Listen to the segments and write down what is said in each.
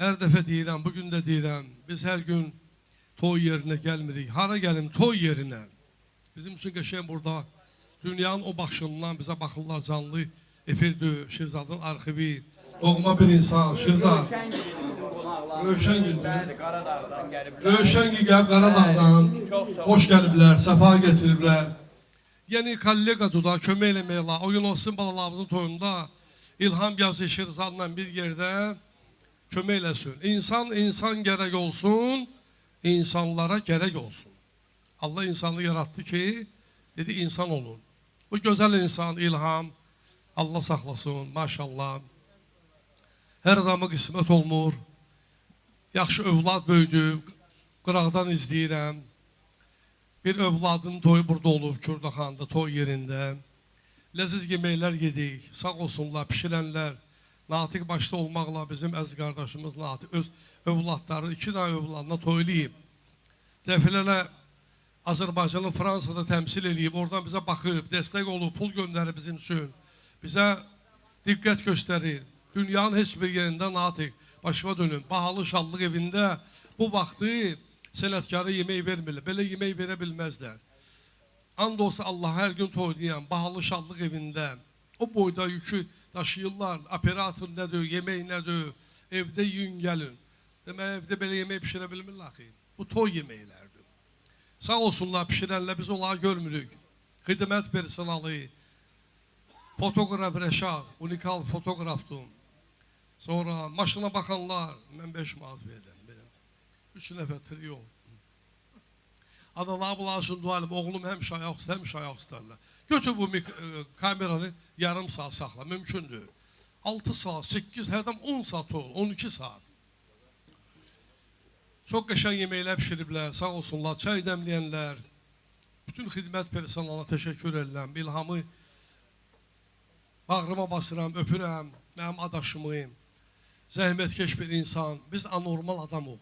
Hər dəfə deyirəm, bugün də deyirəm, biz hər gün toy yerinə gəlmirik. Hara gəlim? Toy yerinə. Bizim üçün qəşəng burada dünyanın o başından bizə baxırlar canlı efirdir, Şirzadın arxivi, doğma bir insan, Şirzad. Rövşəngil gəlib Qaradağdan, xoş gəliblər, səfa getiriblər. Yəni kollegadır da, kömək eləməklə, o gün olsun balalarımızın toyunda İlham yazı Şirzadla bir yerdə kömək eləsin. İnsan gərək olsun, insanlara gərək olsun. Allah insanı yarattı ki, dedi insan olun. Bu gözəl insan İlham, Allah saxlasın, maşallah. Hər adamı qismət olmur. Yaxşı övlad böyüdü, qıraqdan izləyirəm. Bir övladın toyu burada olub, Kürdaxanda, toy yerində. Ləziz yeməklər yedik, sağ olsunlar, pişirənlər. Natiq başda olmaqla bizim əziz qardaşımız Natiq öz övladları, 2 dənə övladına toylayıb. Dəfələrlə Azərbaycanı Fransada təmsil edib, oradan bizə baxıb, dəstək olub, pul göndərir bizim üçün. Bizə diqqət göstərir. Dünyanın heç bir yerində Natiq başıma dönüm. Bahalı şallıq evində bu vaxtı sənətkara yemək vermirlər. Belə yemək verə bilməzlər. And olsa Allah hər gün toylayan, bahalı şallıq evində o boyda yükü daşıyırlar. Operator nədir, yemək nədir, evdə yün gəlin. Demək, evdə belə yemək pişirə bilmirlər ki. Bu toy yeməklərdir. Sağ olsunlar pişirənlər, biz onları görmürük. Xidmət personalı, fotoqraf Rəşad, unikal fotoqrafdır. Sonra maşına baxanlar, mən 5 manat verirəm. 3 nəfər triyon. Adalar bulaşın dualim, oğlum həmişə ayaq tutarlar. Götür bu kameranı yarım saat saxla, mümkündür. 6 saat, 8, hərdən 10 saat olur, 12 saat. Çox qəşəng yeməklər pişiriblər, sağ olsunlar, çay dəmləyənlər. Bütün xidmət personalına təşəkkür edirəm. İlhamı bağrıma basıram, öpürəm, mənim adaşımı. Zəhmətkeş bir insan, biz anormal adamıq.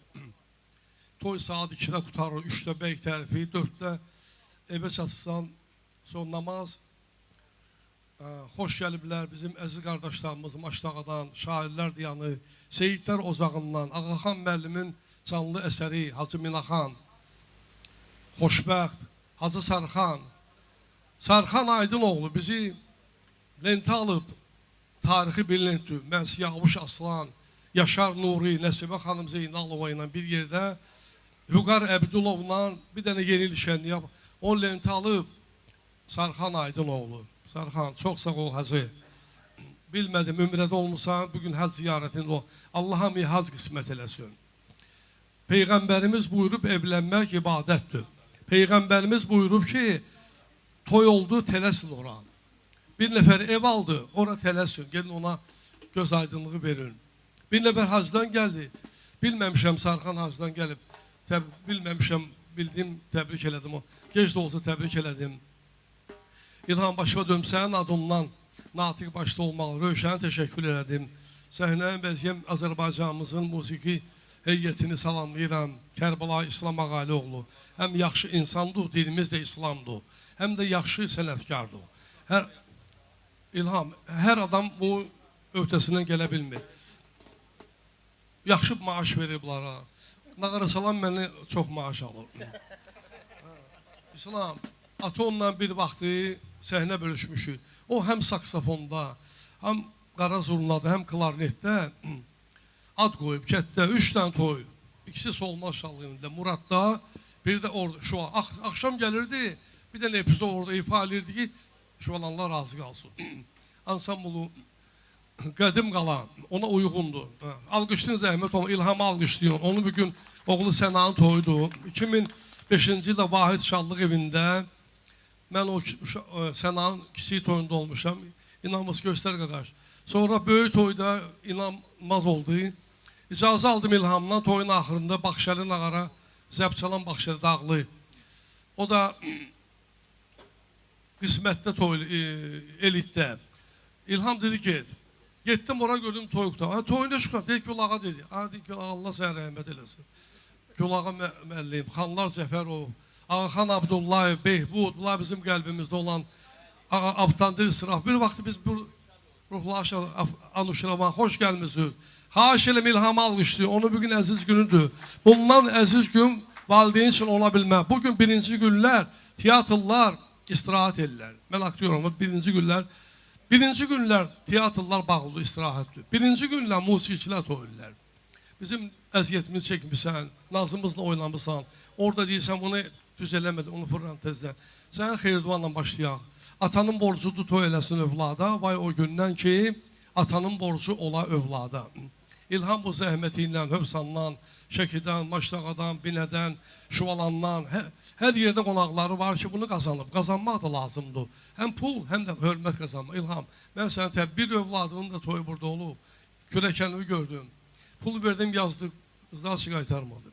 Toy saat 2-də qutarır, 3-də bəyik tərifi, 4-də evə çatırsan, son namaz. Xoş gəliblər bizim əziz qardaşlarımız Maçdağadan, şairlər diyanı, Seyidlər Ocağından, Ağaxan müəllimin canlı əsəri, Hacı Minaxan, Xoşbəxt, Hacı Sarxan. Sarxan Aydınoğlu bizi lentə alıb, tarixi bilindir. Mən Siyavuş Aslan, Yaşar Nuri, Nəsibə xanım Zeynalova ilə bir yerdə, Vüqar Əbdulovla bir dənə yeni ilişənliyə, o lentə alıb, Sarxan Aydınoğlu. Sarxan, çox sağ ol Hacı. Bilmədim, ümrədə olmuşsan, bugün həc ziyarətində o. Allah hamıya hac qismət eləsin. Peyğəmbərimiz buyurub, evlənmək ibadətdir. Peyğəmbərimiz buyurub ki, toy oldu, tələsin ora. Bir nəfər ev aldı, ora tələsin, gelin ona göz aydınlığı verin. Bir nəfər hacdan gəldi, bilməmişəm Sarxan hacdan gəlib, bilməmişəm, bildiyim, təbrik elədim o. Gec də olsa təbrik elədim. İlham başıma dönüm, sənin adından Natiq başda olmalı, Rövşənə təşəkkür elədim. Səhnəyə bəziyəm Azərbaycanımızın musiqi heyətini salamlayıram. Kərbəla İslam Ağalioğlu. Həm yaxşı insandır, dilimiz də İslamdır. Həm də yaxşı sənətkardır. İlham, hər adam bu öhdəsindən gələ bilmir. Yaxşı maaş verir bunlara. Nağara salam mənə çox maaş alır. İslam, ata onunla bir vaxtı səhnə bölüşmüşük. O həm saksafonda, həm qara zurnada, həm klarnetdə ad qoyub, kətdə 3 dənə toy. İkisi Solmaz şallığında, Muradda, bir də orada, şu an, axşam gəlirdi, bir dənə epizod orada ifa edirdi ki, şu alanlar razı qalsın. Ansambulu qədim qalan, ona uyğundur. Alqışlayın zəhmət olun, İlhamı alqışlayın. Onu bugün oğlu Sənanın toyudur. 2005-ci ildə Vahid Şallıq evində mən o Sənanın kiçik toyunda olmuşam. İnanmaz göstər qaqaş. Sonra böyük toyda inanmaz oldu. İcazə aldım İlhamdan toyun axırında Baxşəli Nağara, Zəbçalan Baxşəli dağlı. O da qismətdə toy, elitdə. İlham dedi ki, getdim ora gördüm toyuqda. Toyunda şükür, deyik Gülağa dedi. Deyik ki, Allah sənə rəhmət eləsin. Gülağa müəllim, Xanlar Zəfərov, Ağaxan Abdullayev, Behbud, bunlar bizim qəlbimizdə olan Abdandir Sıraf. Bir vaxt biz Ruhlaşa Anuşravan, xoş gəlmisiniz. Xahiş edirəm İlhamı alqışlayın. Onu bugün əziz günüdür. Bundan əziz gün valideyn için ola bilmə. Bugün birinci günlər teatrlar istirahat edirlər. Mən aktyoram, birinci günlər teatrlar bağlıdır, istirahətdir. Birinci günlər musiqiçilər toyurlar. Bizim əziyyətimizi çəkmirsən, nazımızla oynamırsan. Orada deyirsən, bunu düz eləmədin, onu fırlan tezdən. Sən xeyirduanla başlayaq. Atanın borcudur toy eləsin övlada. Vay o gündən ki, atanın borcu ola övlada. İlham bu zəhməti ilə, Hövsandan, Şəkidən, Maştağadan, Binədən, Şuvalandan, hər yerdə qonaqları var ki, bunu qazanıb. Qazanmaq da lazımdır. Həm pul, həm də hörmət qazanmaq. İlham, mən sənə təbbir övladının da toyu burada olub. Kürəkənliyi gördüm. Pul verdim, yazdı, qızlar ki, qaytarmadım.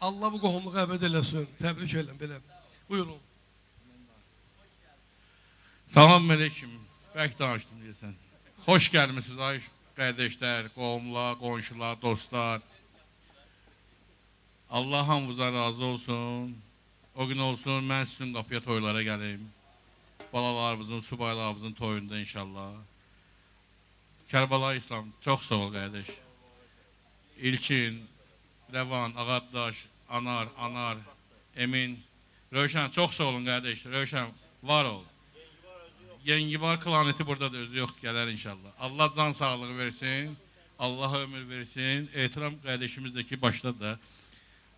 Allah bu qohumluğu əbəd eləsin. Təbrik eləm, belə. Buyurun. Salam aleyküm. Bək danışdım deyəsən. Xoş gəlmişsiniz ay qardaşlar, qohumlar, qonşular, dostlar. Allah hamınıza razı olsun. O gün olsun, mən sizin qapıya toylara gəlim. Balalarımızın, subaylarımızın toyunda inşallah. Kərbəla İslam, çox sağ ol qardaş. İlkin, Rəvan, Ağaddaş, Anar, Emin, Rövşən, çox sağ olun qardaş. Rövşən, var ol. Yengibar klaneti burada da özü yoxdur, gələr inşallah. Allah can sağlığı versin, Allah ömür versin. Ehtiram qardaşımızdaki başda da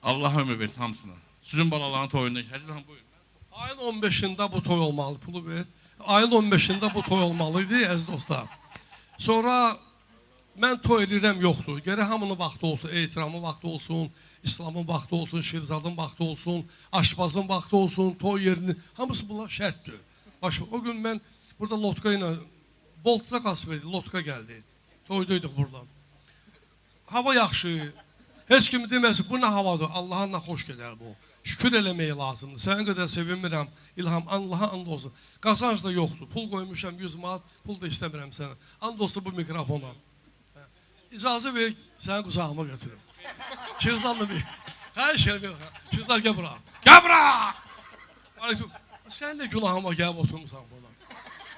Allah ömür versin hamısına. Sizin balaların toyunda. Həzirhan buyurun. Ayın 15'inde bu toy olmalı, pulu ver. Ayın 15'inde bu toy olmalıydı əziz dostlar. Sonra mən toy edirəm yoxdur. Gərək hamının vaxtı olsun, ehtiramın vaxtı olsun, İslamın vaxtı olsun, Şirzadın vaxtı olsun, aşpazın vaxtı olsun, toy yerinin. Hamısı bunlar şərtdir. O gün mən burada lotka ilə, Boltca qas verdi, lotka gəldi. Toyduyduq buradan. Hava yaxşı. Heç kimi deməsin, bu nə havadır? Allah'a nə xoş gedər bu. Şükür eləməyi lazımdır. Sənə qədər sevinmirəm. İlham, Allah'a and olsun. Qazanc da yoxdur. Pul qoymuşam 100 manat, pul da istəmirəm sənə. And olsun bu mikrofona. İcazə ver, səni quzağıma götürüm. Şirzanlı bir. Xahiş edirəm. Şirzan gəl bura. Gəl bura! Sən də günahıma gəlib oturmuşsan buradan.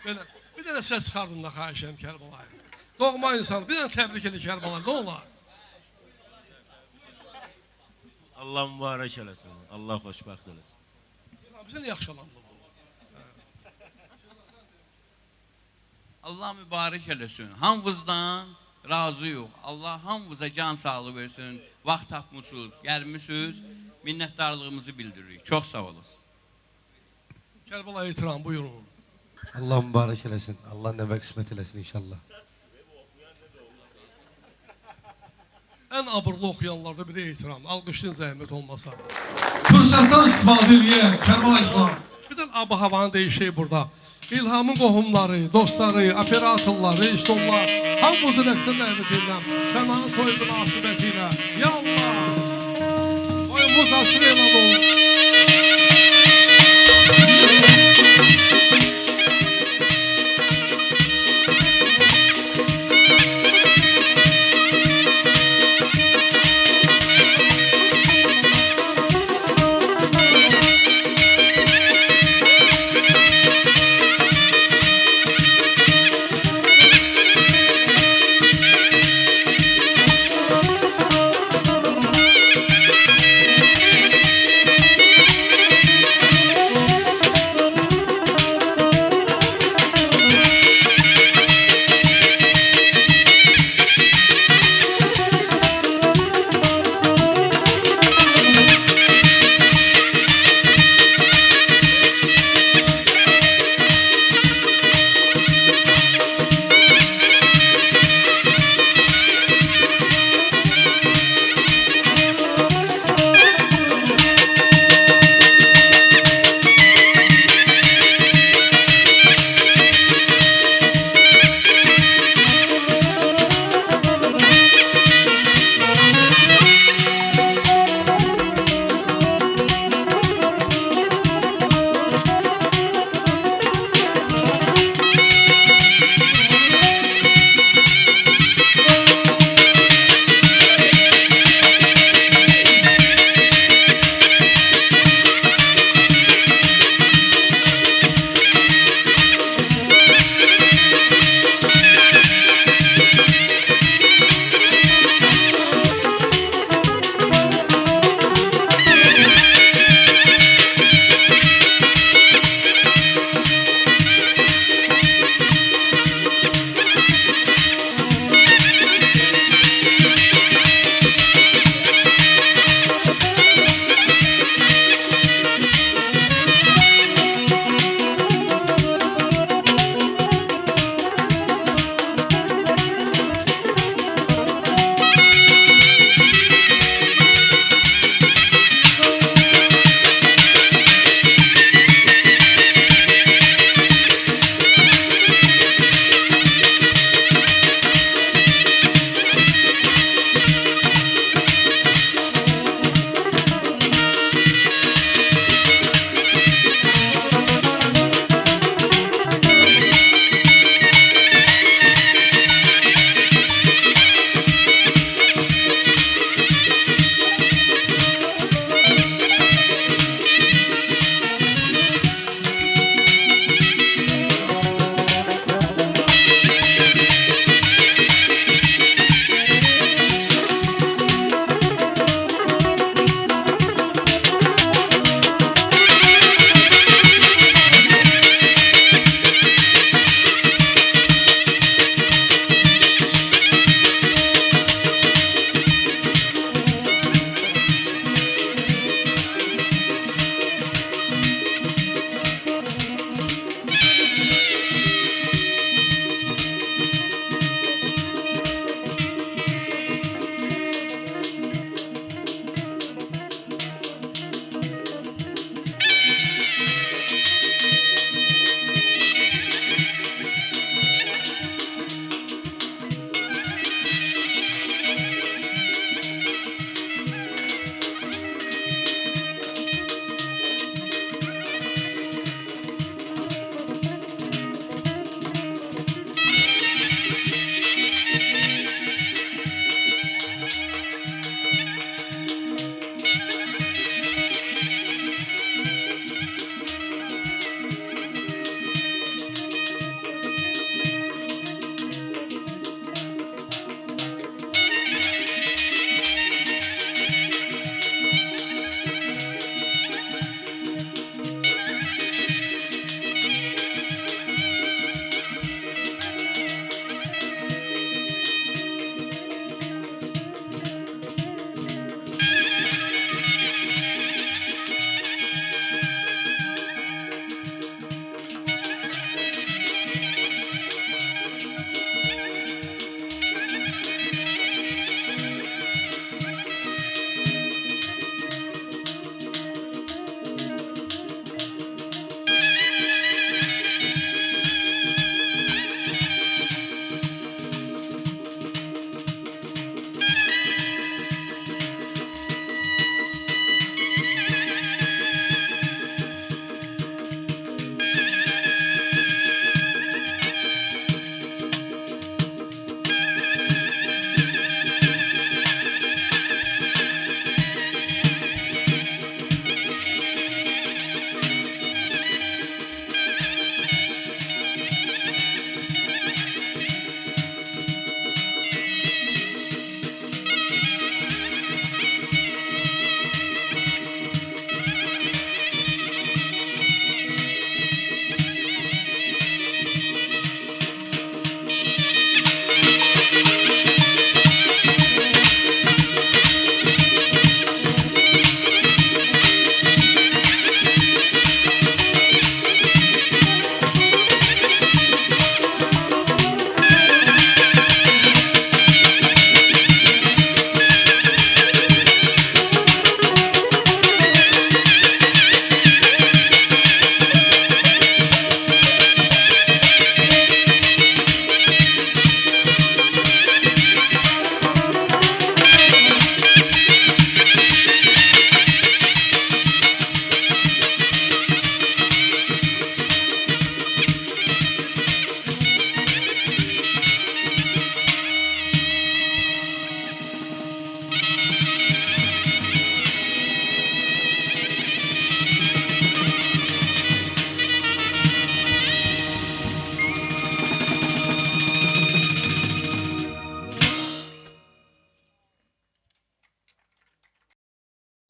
Belə, bir dənə səs çıxardın da xahiş edirəm Kərbalaya. Doğma insan, bir dənə təbrik edir Kərbalaya. Nə olar? Allah mübarək eləsin. Allah xoşbəxt eləsin. Bizə nə yaxşılandı bu? Allah mübarək eləsin. Hamınızdan razı yox. Allah hamınıza can sağlığı versin. Vaxt tapmışsınız, gəlmişsiniz. Minnətdarlığımızı bildiririk. Çox sağ olasınız. Kərbalaya itiram, buyurun. Allah mübarək eləsin. Allah nəvə qismət eləsin inşallah. Ən abırlı oxuyanlarda bir etiram. Alqışlayın zəhmət olmasa. Fürsətdən istifadə edəyək, Kərbala İslam. Bir də abı havanı dəyişək burada. İlhamın qohumları, dostları, operatorları, işte onlar. Hamımızın əksər dəvət edirəm. Səmanın toyu münasibəti ilə. Ya Allah! Toyumuz asır elan olun.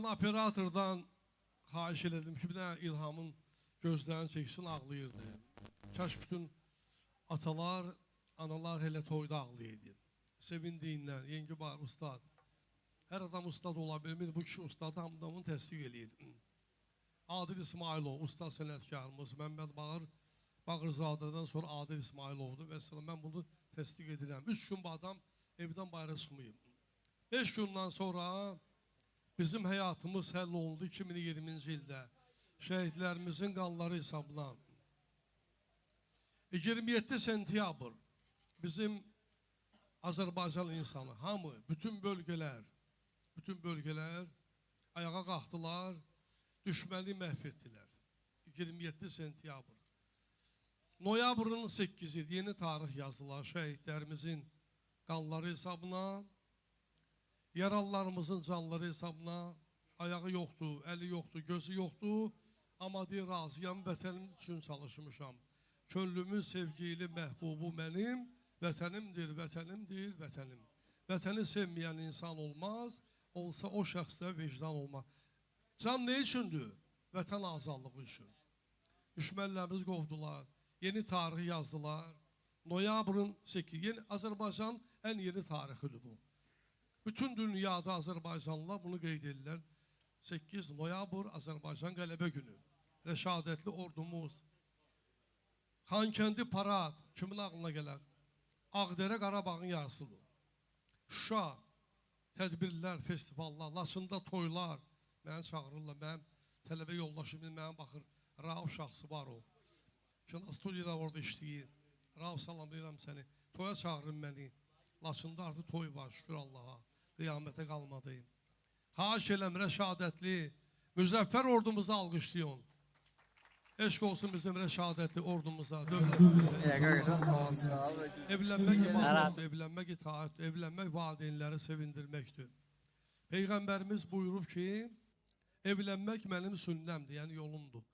Operatordan xahiş elədim ki, bir dənə İlhamın gözlərini çəksin, ağlayırdı. Kaş bütün atalar, analar elə toyda ağlayırdı. Sevindiyindən, yengi var, ustad. Hər adam ustad ola bilmir, bu kişi ustad hamdamını təsdiq eləyir. Adil İsmailov, ustad sənətkarımız, Məmməd Bağırzadədən sonra Adil İsmailovdur və s. Mən bunu təsdiq edirəm. 3 gün bu adam evdən bayra çıxmayıb. 5 gündən sonra bizim həyatımız həll olundu 2020-ci ildə. Şəhidlərimizin qanları hesabına. 27 sentyabr bizim Azərbaycan insanı, hamı, bütün bölgələr ayağa qalxdılar, düşməni məhv etdilər. 27 sentyabr. Noyabrın 8-i yeni tarix yazdılar şəhidlərimizin qanları hesabına, yaralılarımızın canları hesabına. Ayağı yoxdur, əli yoxdur, gözü yoxdur. Amma deyir, razıyam, vətənim üçün çalışmışam. Könlümün sevgili məhbubu mənim, vətənimdir, vətənimdir, vətənim. Vətəni sevməyən insan olmaz, olsa o şəxsdə vicdan olmaz. Can ne üçündür? Vətən azadlığı üçün. Düşmənlərimiz qovdular, yeni tarixi yazdılar. Noyabrın 8-i, Azərbaycan ən yeni tarixidir bu. Bütün dünyada Azərbaycanlılar bunu qeyd edirlər. 8 noyabr Azərbaycan qələbə günü. Rəşadətli ordumuz. Xankəndi parad, kimin ağlına gələr? Ağdərə Qarabağın yarısıdır. Şuşa, tədbirlər, festivallar, Laçında toylar. Məni çağırırlar, mənim tələbə yoldaşım, mənə baxır, Rauf şahsı var o. Kina studiyada orada işləyir. Rauf, salamlayıram səni. Toya çağırın məni. Laçında artıq toy var, şükür Allaha. Qiyamətə qalmadıyım. Xahiş eləm, rəşadətli, müzəffər ordumuza alqışlayın. Eşq olsun bizim rəşadətli ordumuza, dövlətimizə, evlənmək ibadətdir, evlənmək itaətdir, evlənmək valideynləri sevindirməkdir. Peyğəmbərimiz buyurub ki, evlənmək mənim sünnəmdir, yəni yolumdur.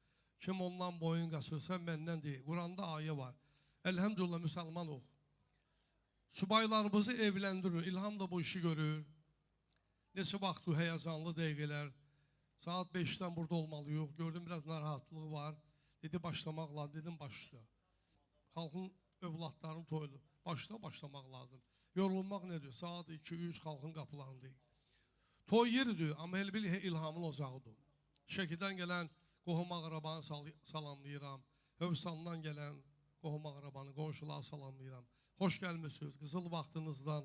Kim ondan boyun qaçırsa məndən deyil. Quranda ayə var. Elhamdülillah, müsəlman ox. Subaylarımızı evləndirir, İlham da bu işi görür. Neçə vaxtdır həyəcanlı dəqiqələr. Saat 5-dən burada olmalıyıq. Gördüm, biraz narahatlığı var. Dedi, başlamaq lazım. Dedim, başla. Xalqın övladlarını toylu. Başlamaq lazım. Yorulmaq nə diyor? Saat 2-3 xalqın qapılarındayıq. Toy yeridir, amma elə bil İlhamın ocağıdır. Şəkidən gələn qohum ağrabanı salamlayıram. Hövsandan gələn qohum ağrabanı, qonşuları salamlayıram. Xoş gəlmişsiniz. Qızıl vaxtınızdan,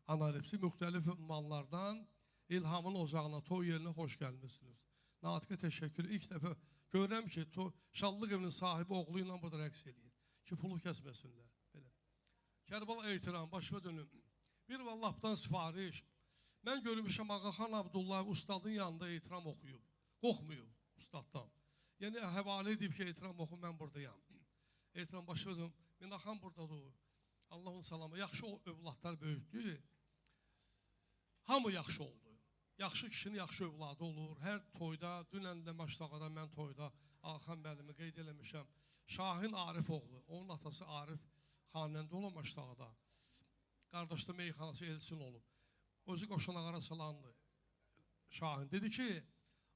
analepsi müxtəlif ünvanlardan İlhamın ocağına, toy yerinə xoş gəlmişsiniz. Natiqə təşəkkür. İlk dəfə görürəm ki, şallıq evinin sahibi oğlu ilə burada rəqs edir. Ki, pulu kəsməsinlər. Belə. Kərbala eytiram, başıma dönüm. Bir vallahdan sifariş. Mən görmüşəm Ağaxan Abdullayev ustadın yanında eytiram oxuyub. Qorxmuyub ustaddan. Yəni, həvalə edib ki, eytiram oxu, mən buradayam. Eytiram başıma dönüm. Minaxan buradadır. Allahın salamı. Yaxşı övladlar böyükdür. Hamı yaxşı oldu. Yaxşı kişinin yaxşı övladı olur. Hər toyda, dünən də Maştağada mən toyda Ağaxan müəllimi qeyd eləmişəm. Şahin Arif oğlu, onun atası Arif xanəndə olub Maştağada. Qardaşda meyxanası Elçin olub. Özü qoşanağara salandı. Şahin dedi ki,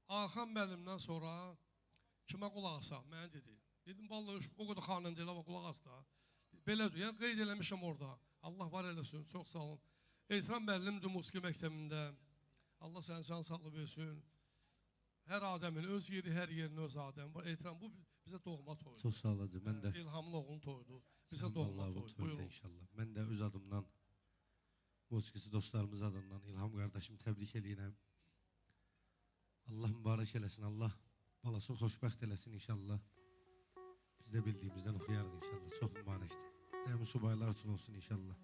Ağaxan müəllimdən sonra kimə qulaq asaq? Mənə dedi. Dedim, vallahi o qədər xanəndə elə qulaq as da. Belədir, yəni qeyd eləmişəm orada. Allah var eləsin, çox sağ olun. Eytiram müəllimdir musiqi məktəbində. Allah sənə can sağlığı versin. Hər adəmin öz yeri, hər yerin öz adəmi var. Eytiram, bu bizə doğma toydur. Çox sağ olacaq, mən də. İlhamın oğlunun toyudur. Bizə doğma toydur. Buyurun. İnşallah. Mən də öz adımdan, musiqisi dostlarımız adından İlham qardaşımı təbrik edirəm. Allah mübarək eləsin, Allah balasını xoşbəxt eləsin inşallah. Biz də bildiyimizdən oxuyarıq inşallah. Çox mübarəkdir. Cəmi subaylar üçün olsun inşallah.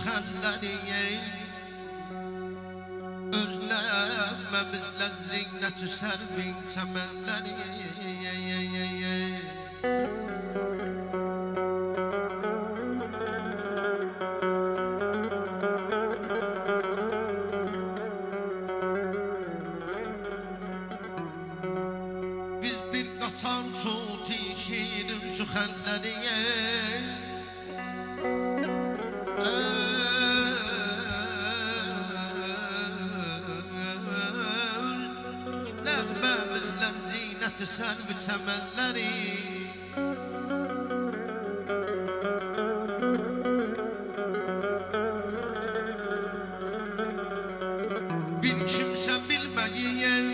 süxənləri özləməmizlə zinət-ü sərvin çəmənləri biz bir qatar tut işirin süxənləri nəğməmizlə zinət-i sərvi çəmənləri bir kimsə bilməyir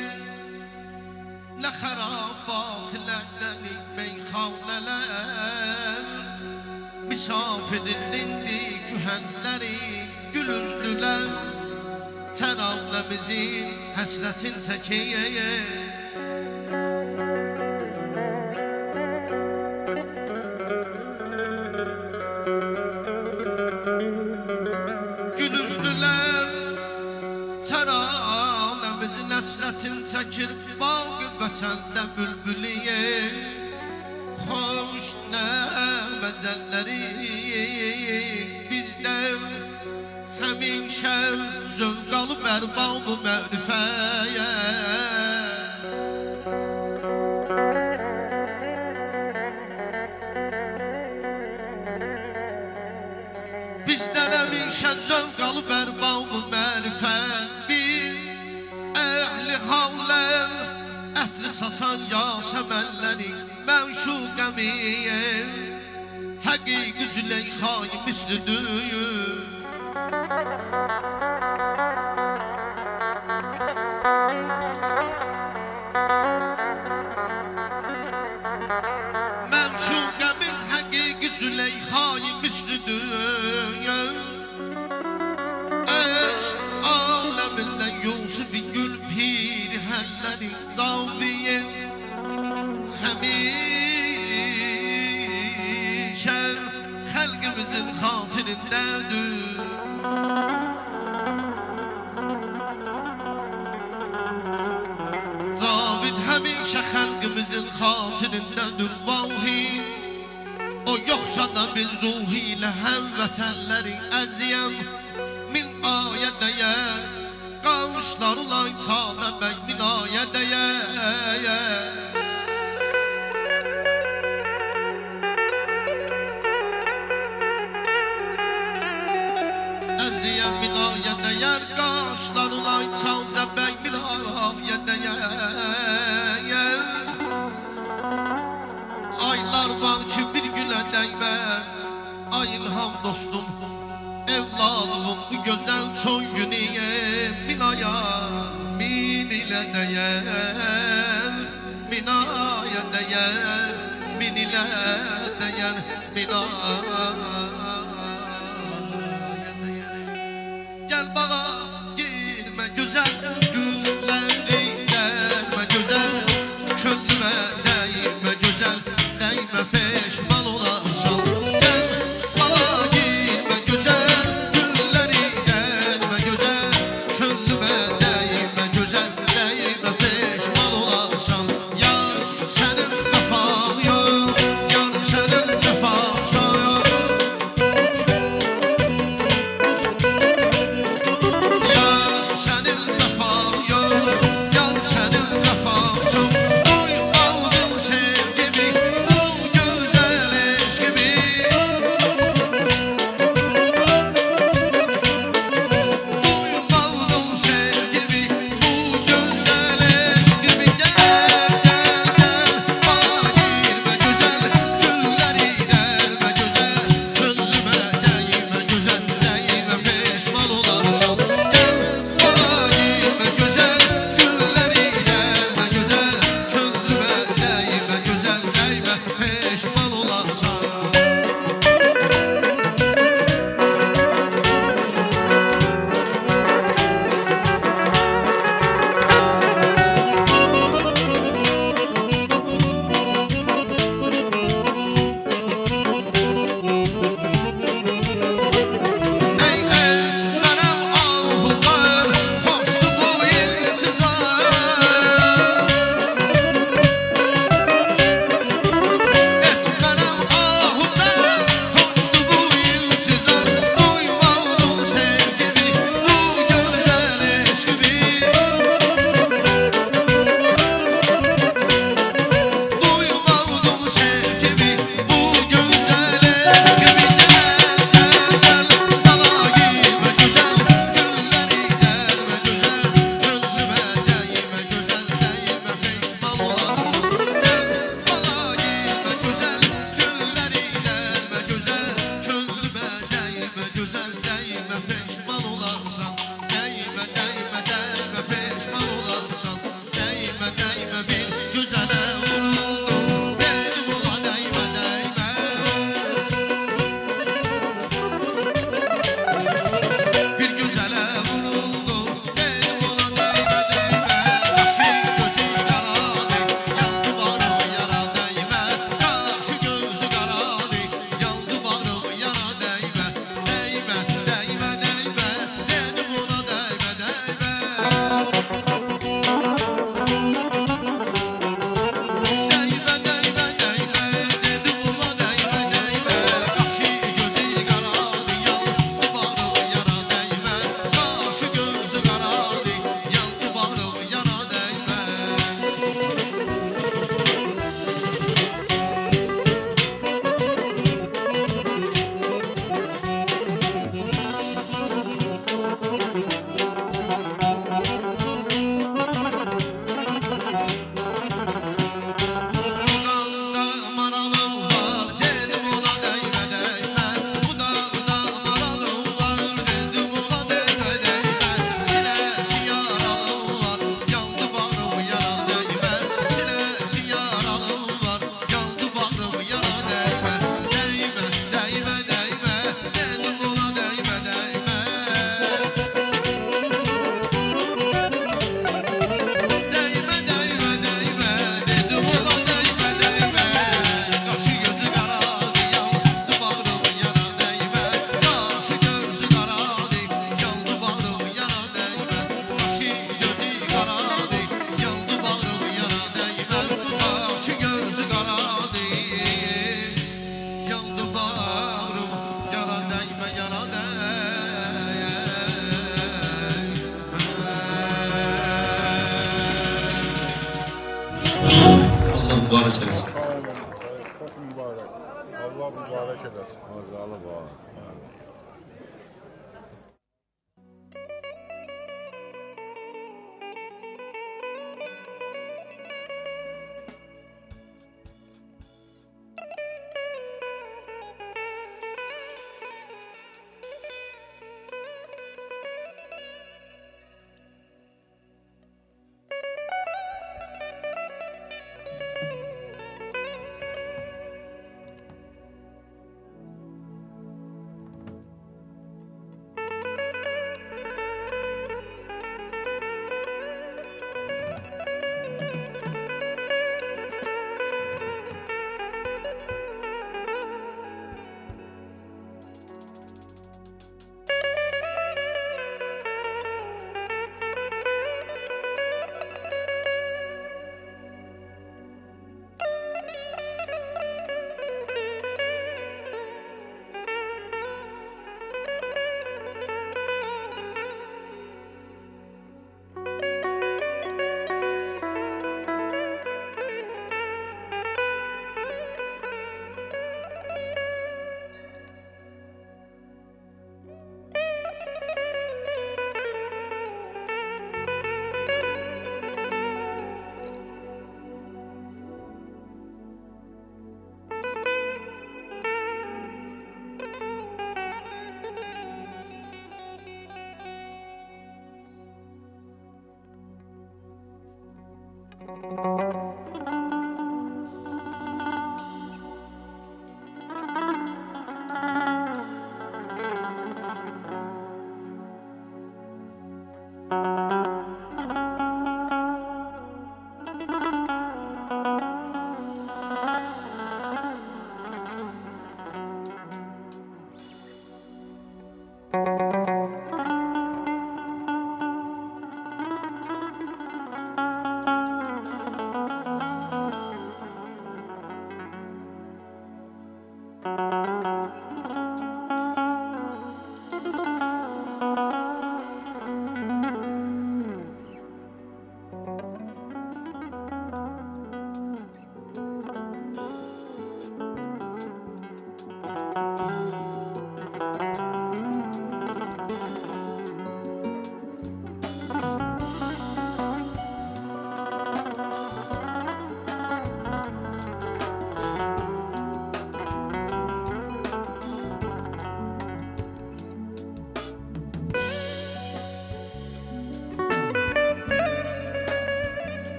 nə xərabatlərdən meyxanələr misafirindi kühənləri gül üzlülər təravləmizin həsrətin çəkəyə gül üzlülər təravləmizin həsrətin çəkir bağ vətəndə bülbüliyə xoş nəməzəlləri bizdən həmişə zövq alıb ərbab-ı mərifəyə bizdən həmişə zövq alıb ərbab-ı mərifət bir əhli havlər ətri saçan yasəmənləri məşuqəmiyə həqiqi Züleyxay mislüdür məşuqəmin həqiqi Züleyxay mislüdür eşq aləmində Yusuf-i Gül pir həlləri zaviyə həmişə xəlqimizin xatirindədir Cavid həmişə xəlqimizin xatirindədir vahid o yoxsa da biz ruhi ilə həmvətənləri əziyəm min ayə dəyər qavuşlarla talə bəy min ayə dəyər əziyəm min ayə dəyər qaşlarla talə bəy min ayə dəyər aylar var ki bir gülə dəymər ay İlham dostum evladığım bu gözəl toy günüyə min aya min ilə dəyər min aya dəyər min ilə dəyər min aya dəyər gəl bağa girmə gözəl gülləri gəlmə gözəl könlümə dəymə gözəl dəymə peşman olarsan gəl bağa girmə gözəl gülləri gəlmə gözəl könlümə dəymə gözəl dəymə peşman olarsan yar sənin vəfan yox yar sənin vəfan yox mübarek eləsin. Sağ olun. Çok mübarek. Allah mübarek edersin. Mazalı var.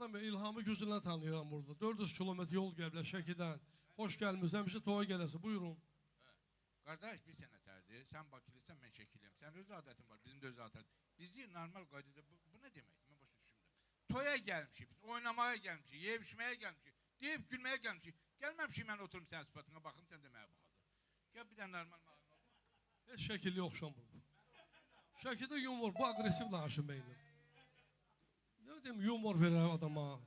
Hardan ben İlhamı gözündən tanıyıram burada. 400 kilometr yol gəliblər Şəkidən. Xoş gəlmişsiniz. Həmişə toya gələsi. Buyurun. Qardaş bir sənətərdir. Sən Bakılısan, mən Şəkiliyəm. Sən öz adətin var, bizim də öz adətimiz. Bizdə normal qaydada bu nə deməkdir? Mən başa düşmürəm. Toya gəlmişik biz, oynamaya gəlmişik, yeyib içməyə gəlmişik, deyib gülməyə gəlmişik. Gəlməmişik mən oturum sənin sıfatına baxım, sən də mənə baxacaq. Gəl bir də normal məlumat. Heç şəkilli oxşamır bu. Şəkildə yumor, bu aqressiv danışım bəyindir. Ne deyim, yumor verir adama.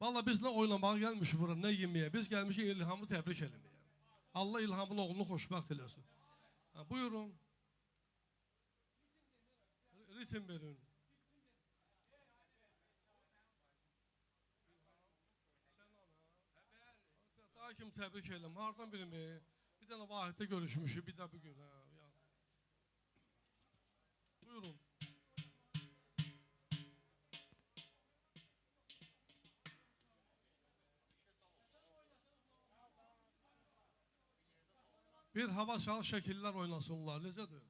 Vallahi biz ne oynamağa gelmişik bura, ne yeməyə. Biz gelmişik İlhamı təbrik eləməyə. Allah İlhamın oğlunu xoşbəxt eləsin. Ha, buyurun. Ritim verin. Daha kim təbrik eləm? Hardan bilimi? Bir dənə vahiddə görüşmüşük, bir də bugün. Ha, ya. Buyurun. Bir hava çalı şəkillər oynasınlar. Necədir?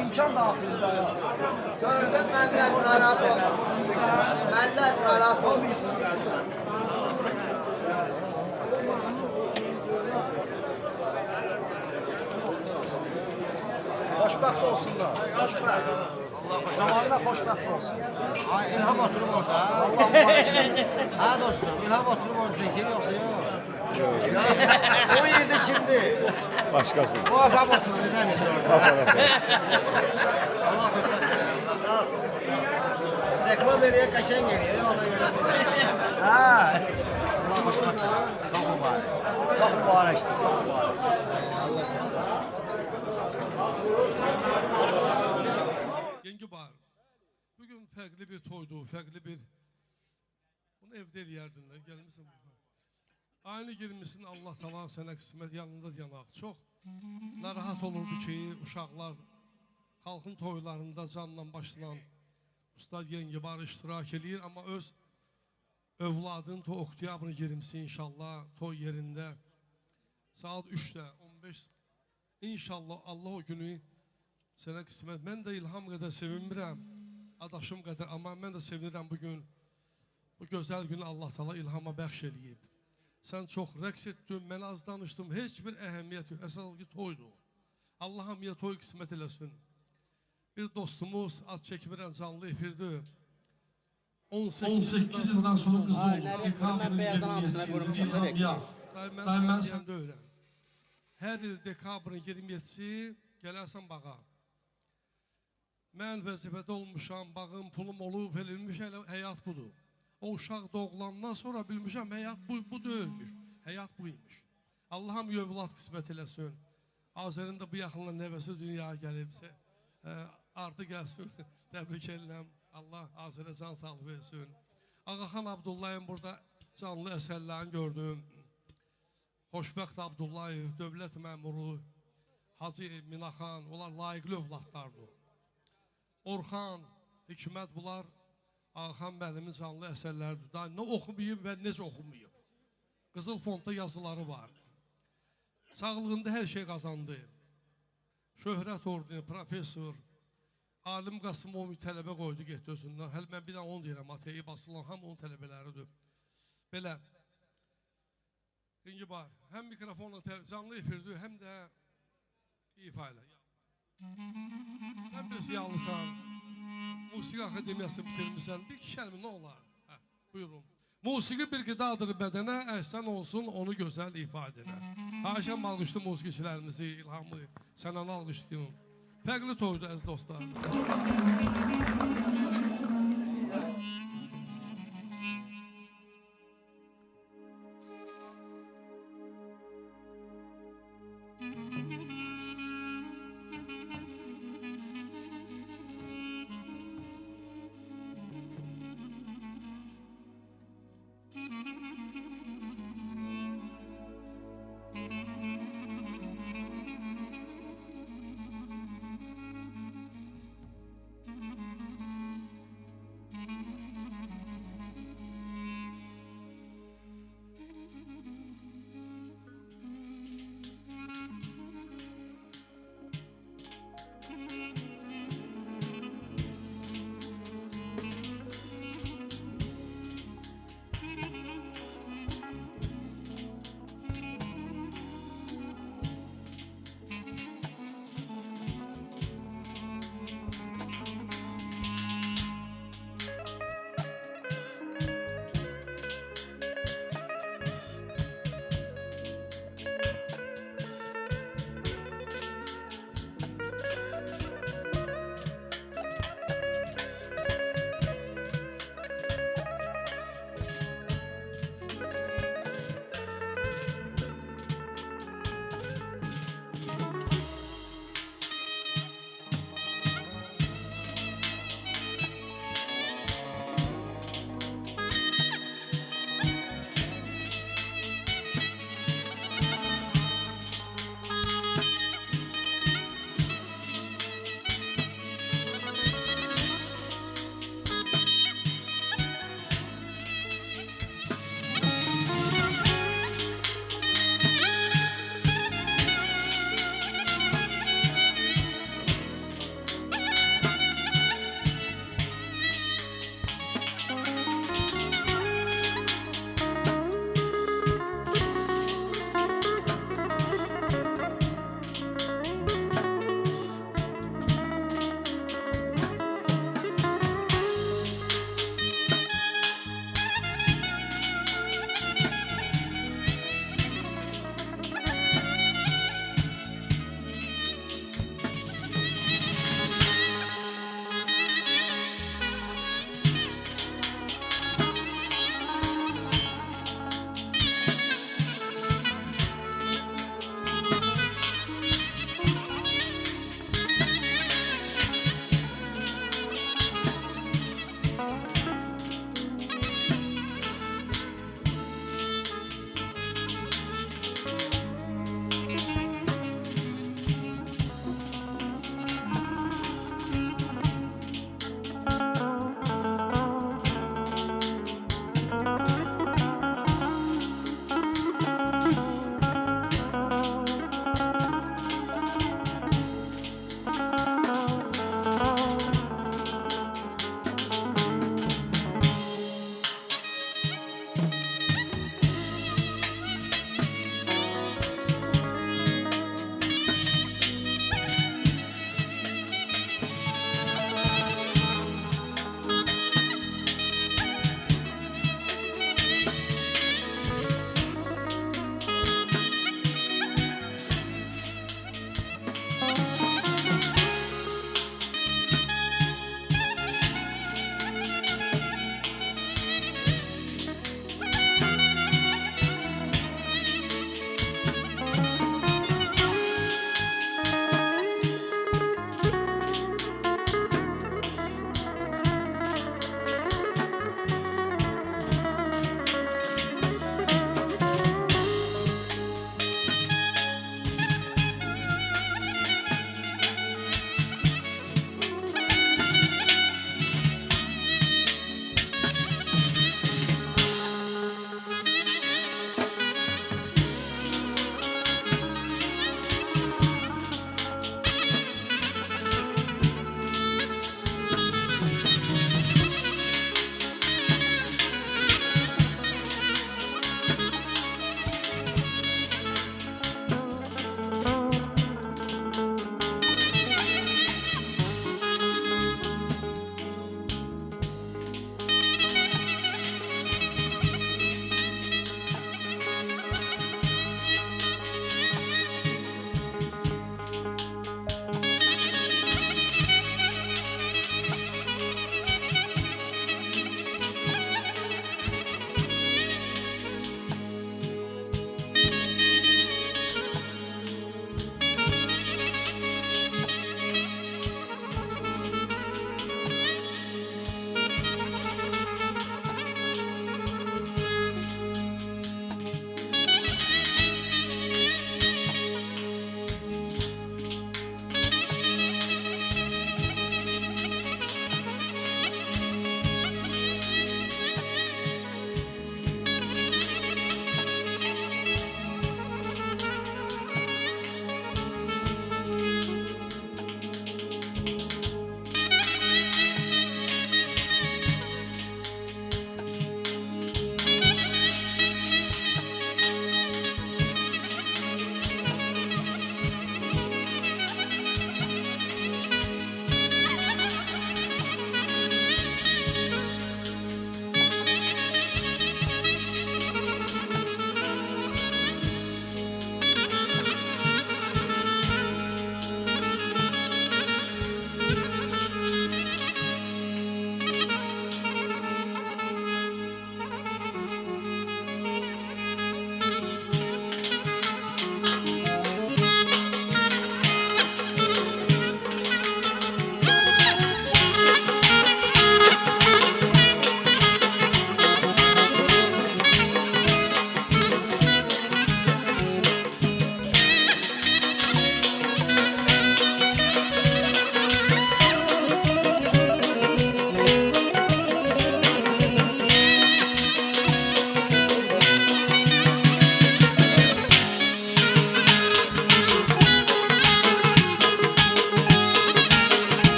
İmkan daxilində ya. Gördüm məndən narahat olma. Məndən narahat olma. Xoşbəxt olsunlar. Xoşbəxt. Zamanla xoşbəxt olsun. Ay İlham oturub orada. Allah mübarək eləsin. Ha dostum, İlham oturub orada zikir yoxsa yox? O yerdə kimdir? Başkası. O adam oturur, nə bilir orada? Allah xoşbəxt. Reklam eləyə, qəşəng eləyə, ona görə. Hə, Allah xoşbəxt. Çox mübarək. çox mübarəkdir, çox mübarək. Yengi Bahar, bugün fərqli bir toydu, fərqli bir... Bunu evdə eləyərdin, gəlmişsin. Aynı girmişsin, Allah talan sənə qismət yanında yanaq. Çox narahat olurdu ki, uşaqlar xalqın toylarında canla başlayan Ustad Yengi Bahar iştirak edir, amma öz övladın to oktyabrını girmişsin inşallah, toy yerində. Saat 3'də, 15, inşallah Allah o günü sənə qismət. Mən də İlham qədər sevinmirəm, adaşım qədər, amma mən də sevinirəm bugün. Bu gözəl günü Allah Taala İlhama bəxş eləyib. Sən çox rəqs etdin, mən az danışdım, heç bir əhəmiyyət yox, əsas ki toydu. Allah hamıya toy qismət eləsin. Bir dostumuz, ad çəkmirən canlı efirdi. 18 ildən sonra qızı oldu. Mən beyazdan hamısına qurmuşam. Mən səndə öyrən. Hər il dekabrın 27-si gələrsən bağa. Mən vəzifədə olmuşam, bağım, pulum olub, verilmiş, həyat budur. O uşaq doğulandan sonra bilmişəm, həyat bu deyilmiş, həyat buymuş. Allahım övlad qismət eləsin. Azərin də bu yaxınla nəvəsi dünyaya gəlibsə, artı gəlsin, təbrik edirəm. Allah Azərə can sağlığı versin. Ağaxan Abdullayevin burada canlı əsərlərini gördüm. Xoşbəxt Abdullayev, dövlət məmuru, Hacı Minaxan, onlar layiqli övladlardır. Orxan, Hikmət, bunlar Ağaxan müəllimin canlı əsərləridir. Daha nə oxumayıb və necə oxumayıb. Qızıl fondda yazıları var. Sağlığında hər şey qazandı. Şöhrət ordeni, profesör, Alim Qasımov tələbə qoydu, getdi özündən. Hələ mən bir də onu deyirəm, ATİ basılan hamı onun tələbələridir. Belə, Yengi Bahar, həm mikrofonla canlı efirdir, həm də ifa ilə. Sən bir ziyalısan, Musiqi Akademiyasını bitirmişsən, bir iki kəlmə nə olar? Buyurun. Musiqi bir qidadır bədənə, əhsən olsun onu gözəl ifadənə. Xahişəm alqışlı musiqiçilərimizi, İlhamı, sənəni alqışlayın. Fərqli toydu əziz dostlar.